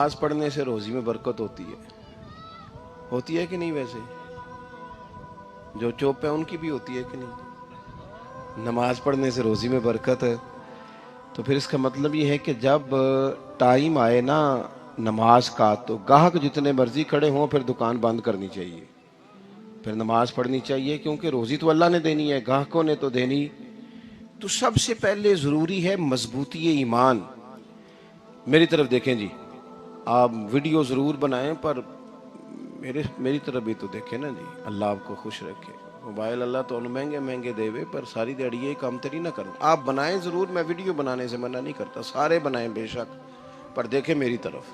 نماز پڑھنے سے روزی میں برکت ہوتی ہے کہ نہیں؟ ویسے جو چوپ ہے ان کی بھی ہوتی ہے کہ نہیں؟ نماز پڑھنے سے روزی میں برکت ہے تو پھر اس کا مطلب یہ ہے کہ جب ٹائم آئے نا نماز کا تو گاہک جتنے مرضی کھڑے ہوں پھر دکان بند کرنی چاہیے، پھر نماز پڑھنی چاہیے، کیونکہ روزی تو اللہ نے دینی ہے، گاہکوں نے تو دینی۔ تو سب سے پہلے ضروری ہے مضبوطی ایمان۔ میری طرف دیکھیں جی، آپ ویڈیو ضرور بنائیں پر میری طرف بھی تو دیکھیں نا جی، اللہ آپ کو خوش رکھے۔ موبائل اللہ تو مہنگے دے وے پر ساری دیڑی یہ کام تری نہ کرنا۔ آپ بنائیں ضرور، میں ویڈیو بنانے سے منع نہیں کرتا، سارے بنائیں بے شک، پر دیکھیں میری طرف،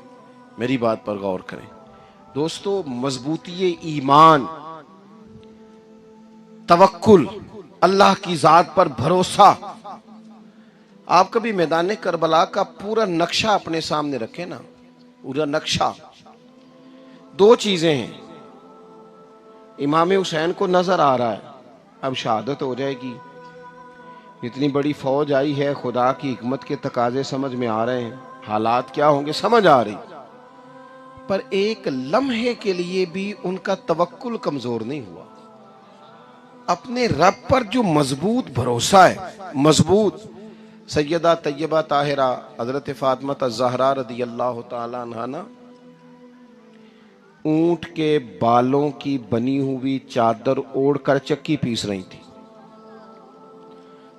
میری بات پر غور کریں۔ دوستو، مضبوطی ایمان، توکل، اللہ کی ذات پر بھروسہ۔ آپ کبھی میدان کربلا کا پورا نقشہ اپنے سامنے رکھیں نا، پورا نقشہ، دو چیزیں ہیں۔ امام حسین کو نظر آ رہا ہے اب شہادت ہو جائے گی، اتنی بڑی فوج آئی ہے، خدا کی حکمت کے تقاضے سمجھ میں آ رہے ہیں، حالات کیا ہوں گے سمجھ آ رہی، پر ایک لمحے کے لیے بھی ان کا توکل کمزور نہیں ہوا۔ اپنے رب پر جو مضبوط بھروسہ ہے، مضبوط۔ سیدہ طیبہ طاہرہ حضرت فاطمہ الزہرا رضی اللہ تعالی عنہا نا اونٹ کے بالوں کی بنی ہوئی چادر اوڑھ کر چکی پیس رہی تھی۔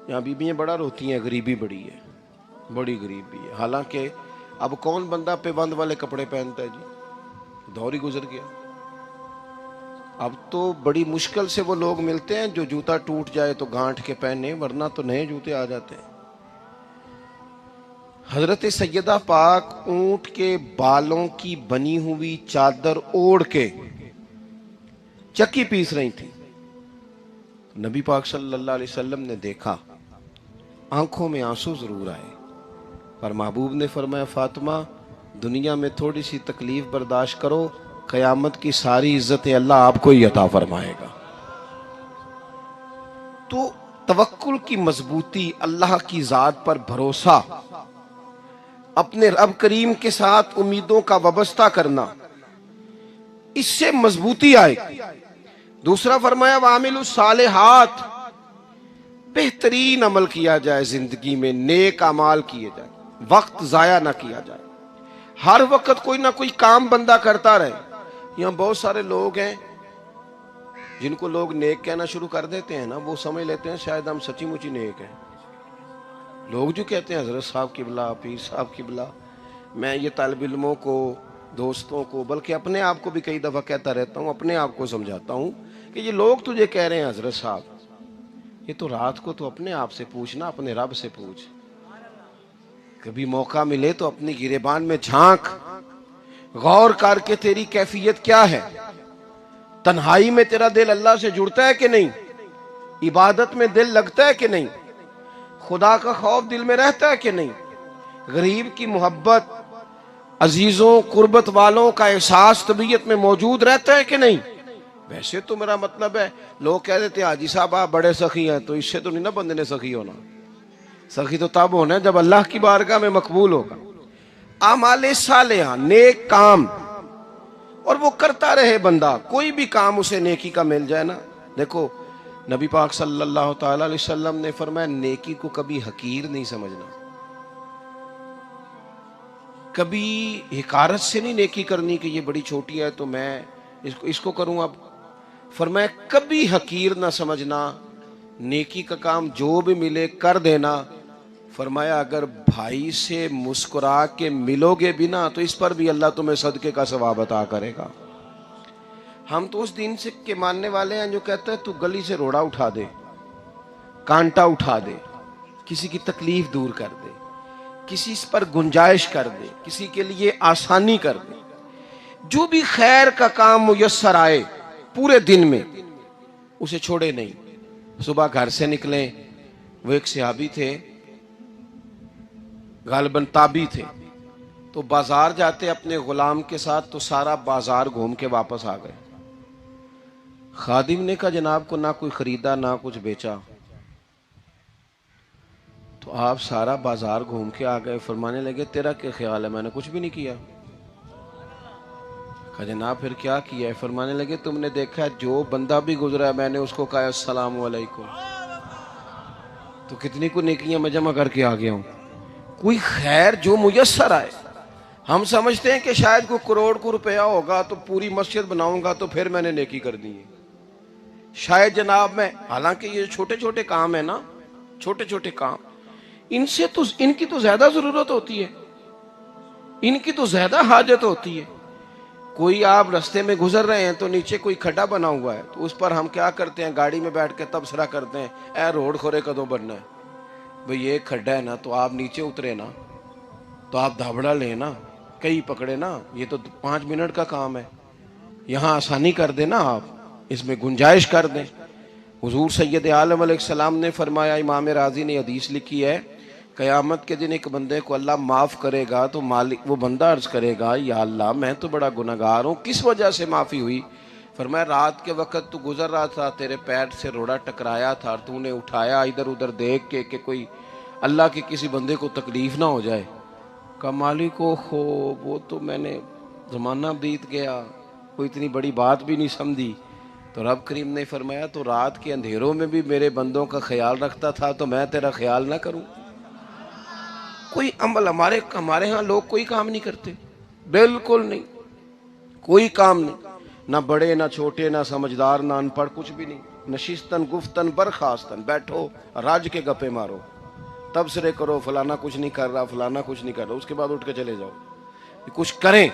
یہاں بیویاں بڑا روتی ہیں، غریبی بڑی ہے، بڑی غریبی ہے، حالانکہ اب کون بندہ پیبند والے کپڑے پہنتا ہے جی، دور ہی گزر گیا۔ اب تو بڑی مشکل سے وہ لوگ ملتے ہیں جو جوتا ٹوٹ جائے تو گانٹھ کے پہنے، ورنہ تو نئے جوتے آ جاتے ہیں۔ حضرت سیدہ پاک اونٹ کے بالوں کی بنی ہوئی چادر اوڑھ کے چکی پیس رہی تھی۔ نبی پاک صلی اللہ علیہ وسلم نے دیکھا، آنکھوں میں آنسو ضرور آئے، پر محبوب نے فرمایا فاطمہ دنیا میں تھوڑی سی تکلیف برداشت کرو، قیامت کی ساری عزتیں اللہ آپ کو ہی عطا فرمائے گا۔ تو توکل کی مضبوطی، اللہ کی ذات پر بھروسہ، اپنے رب کریم کے ساتھ امیدوں کا وابستہ کرنا، اس سے مضبوطی آئے گی۔ دوسرا فرمایا وَعَمِلُوا الصَّالِحَاتِ، بہترین عمل کیا جائے زندگی میں، نیک اعمال کیے جائے، وقت ضائع نہ کیا جائے، ہر وقت کوئی نہ کوئی کام بندہ کرتا رہے۔ یہاں بہت سارے لوگ ہیں جن کو لوگ نیک کہنا شروع کر دیتے ہیں نا، وہ سمجھ لیتے ہیں شاید ہم سچی مچی نیک ہیں۔ لوگ جو کہتے ہیں حضرت صاحب قبلہ، پیر صاحب قبلہ، میں یہ طالب علموں کو، دوستوں کو، بلکہ اپنے آپ کو بھی کئی دفعہ کہتا رہتا ہوں، اپنے آپ کو سمجھاتا ہوں کہ یہ لوگ تجھے کہہ رہے ہیں حضرت صاحب، یہ تو رات کو تو اپنے آپ سے پوچھنا، اپنے رب سے پوچھ۔ کبھی موقع ملے تو اپنی گریبان میں جھانک، غور کر کے تیری کیفیت کیا ہے، تنہائی میں تیرا دل اللہ سے جڑتا ہے کہ نہیں، عبادت میں دل لگتا ہے کہ نہیں، خدا کا خوف دل میں رہتا ہے کہ نہیں، غریب کی محبت، عزیزوں قربت والوں کا احساس طبیعت میں موجود رہتا ہے کہ نہیں۔ ویسے تو میرا مطلب ہے، لوگ کہہ دیتے ہیں حاجی صاحب آپ بڑے سخی ہیں، تو اس سے تو نہیں نا بندے نے سخی ہونا، سخی تو تب ہونا ہے جب اللہ کی بارگاہ میں مقبول ہوگا۔ اعمال صالحہ، نیک کام، اور وہ کرتا رہے بندہ، کوئی بھی کام اسے نیکی کا مل جائے نا۔ دیکھو نبی پاک صلی اللہ تعالی علیہ وسلم نے فرمایا نیکی کو کبھی حقیر نہیں سمجھنا، کبھی حقارت سے نہیں نیکی کرنی کہ یہ بڑی چھوٹی ہے تو میں اس کو کروں۔ اب فرمایا کبھی حقیر نہ سمجھنا، نیکی کا کام جو بھی ملے کر دینا۔ فرمایا اگر بھائی سے مسکرا کے ملو گے بھی نا تو اس پر بھی اللہ تمہیں صدقے کا ثواب عطا کرے گا۔ ہم تو اس دین سے کے ماننے والے ہیں جو کہتے ہیں تو گلی سے روڑا اٹھا دے، کانٹا اٹھا دے، کسی کی تکلیف دور کر دے، کسی پر گنجائش کر دے، کسی کے لیے آسانی کر دے، جو بھی خیر کا کام میسر آئے پورے دن میں اسے چھوڑے نہیں۔ صبح گھر سے نکلیں، وہ ایک صحابی تھے، غالباً تابعی تھے، تو بازار جاتے اپنے غلام کے ساتھ تو سارا بازار گھوم کے واپس آ گئے۔ خادم نے کہا جناب کو نہ کوئی خریدا نہ کچھ بیچا، تو آپ سارا بازار گھوم کے آ گئے۔ فرمانے لگے تیرا کیا خیال ہے، میں نے کچھ بھی نہیں کیا۔ کہا جناب پھر کیا کیا ہے؟ فرمانے لگے تم نے دیکھا ہے جو بندہ بھی گزرا ہے میں نے اس کو کہا السلام علیکم، تو کتنی کو نیکیاں میں جمع کر کے آ گیا ہوں۔ کوئی خیر جو میسر آئے، ہم سمجھتے ہیں کہ شاید کوئی کروڑ کو روپیہ ہوگا تو پوری مسجد بناؤں گا تو پھر میں نے نیکی کر دی ہے، شاید جناب میں، حالانکہ یہ چھوٹے چھوٹے کام ہیں نا، چھوٹے چھوٹے کام، ان کی تو زیادہ ضرورت ہوتی ہے، ان کی تو زیادہ حاجت ہوتی ہے۔ کوئی آپ رستے میں گزر رہے ہیں تو نیچے کوئی کھڈا بنا ہوا ہے تو اس پر ہم کیا کرتے ہیں، گاڑی میں بیٹھ کے تبصرہ کرتے ہیں اے روڈ کھورے کدوں بننا ہے، بھئی یہ کھڈا ہے نا تو آپ نیچے اترے نا، تو آپ دھابڑا لیں نا، کئی پکڑے نا، یہ تو 5 منٹ کا کام ہے، یہاں آسانی کر دیں نا، آپ اس میں گنجائش کر دیں۔ حضور سید عالم علیہ السلام نے فرمایا، امام راضی نے حدیث لکھی ہے، قیامت کے دن ایک بندے کو اللہ معاف کرے گا تو مالک وہ بندہ عرض کرے گا یا اللہ میں تو بڑا گنہگار ہوں، کس وجہ سے معافی ہوئی؟ فرمایا رات کے وقت تو گزر رہا تھا، تیرے پیر سے روڑا ٹکرایا تھا اور تو نے اٹھایا ادھر ادھر دیکھ کے کہ کوئی اللہ کے کسی بندے کو تکلیف نہ ہو جائے۔ کہا مالک ہو وہ تو میں نے زمانہ بیت گیا، کوئی اتنی بڑی بات بھی نہیں سمجھی۔ تو رب کریم نے فرمایا تو رات کے اندھیروں میں بھی میرے بندوں کا خیال رکھتا تھا تو میں تیرا خیال نہ کروں؟ کوئی عمل ہمارے ہاں لوگ کوئی کام نہیں کرتے، بالکل نہیں، کوئی کام نہیں، نہ بڑے نہ چھوٹے نہ سمجھدار نہ ان پڑھ، کچھ بھی نہیں، نشستن گفتن برخاستن، بیٹھو راج کے گپے مارو، تبصرے کرو فلانا کچھ نہیں کر رہا، فلانا کچھ نہیں کر رہا، اس کے بعد اٹھ کے چلے جاؤ، کچھ کریں۔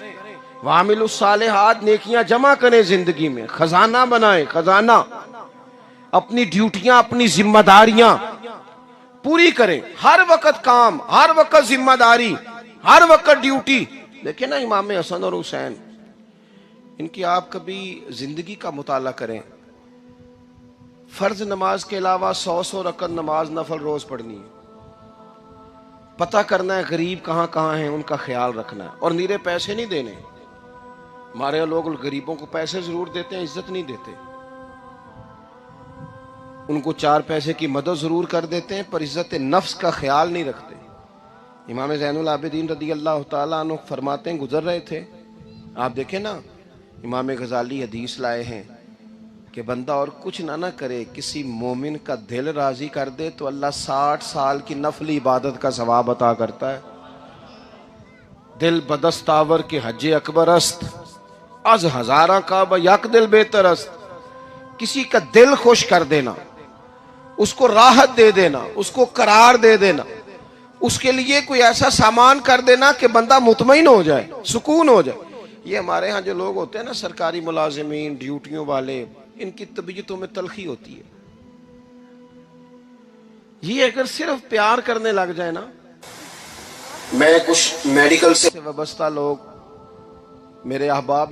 وعامل الصالحات، نیکیاں جمع کریں زندگی میں، خزانہ بنائیں، خزانہ، اپنی ڈیوٹیاں اپنی ذمہ داریاں پوری کریں، ہر وقت کام، ہر وقت ذمہ داری، ہر وقت ڈیوٹی۔ دیکھیں نا امام حسن اور حسین، ان کی آپ کبھی زندگی کا مطالعہ کریں، فرض نماز کے علاوہ 100 رکعت نماز نفل روز پڑھنی ہے، پتہ کرنا ہے غریب کہاں کہاں ہیں، ان کا خیال رکھنا ہے، اور نیرے پیسے نہیں دینے۔ ہمارے لوگ غریبوں کو پیسے ضرور دیتے ہیں، عزت نہیں دیتے، ان کو 4 پیسے کی مدد ضرور کر دیتے ہیں پر عزت نفس کا خیال نہیں رکھتے۔ امام زین العابدین رضی اللہ تعالیٰ عنہ فرماتے ہیں، گزر رہے تھے، آپ دیکھیں نا امام غزالی حدیث لائے ہیں کہ بندہ اور کچھ نہ کرے، کسی مومن کا دل راضی کر دے تو اللہ 60 سال کی نفلی عبادت کا ثواب عطا کرتا ہے۔ دل بدستاور کے حج اکبر است، از ہزاراں کعبہ یک دل بہتر است۔ کسی کا دل خوش کر دینا، اس کو راحت دے دینا، اس کو قرار دے دینا، اس کے لیے کوئی ایسا سامان کر دینا کہ بندہ مطمئن ہو جائے، سکون ہو جائے۔ یہ ہمارے ہاں جو لوگ ہوتے ہیں نا، سرکاری ملازمین، ڈیوٹیوں والے، ان کی طبیعتوں میں تلخی ہوتی ہے۔ یہ اگر صرف پیار کرنے لگ جائے نا، میں کچھ میڈیکل سے وابستہ لوگ، میرے احباب میں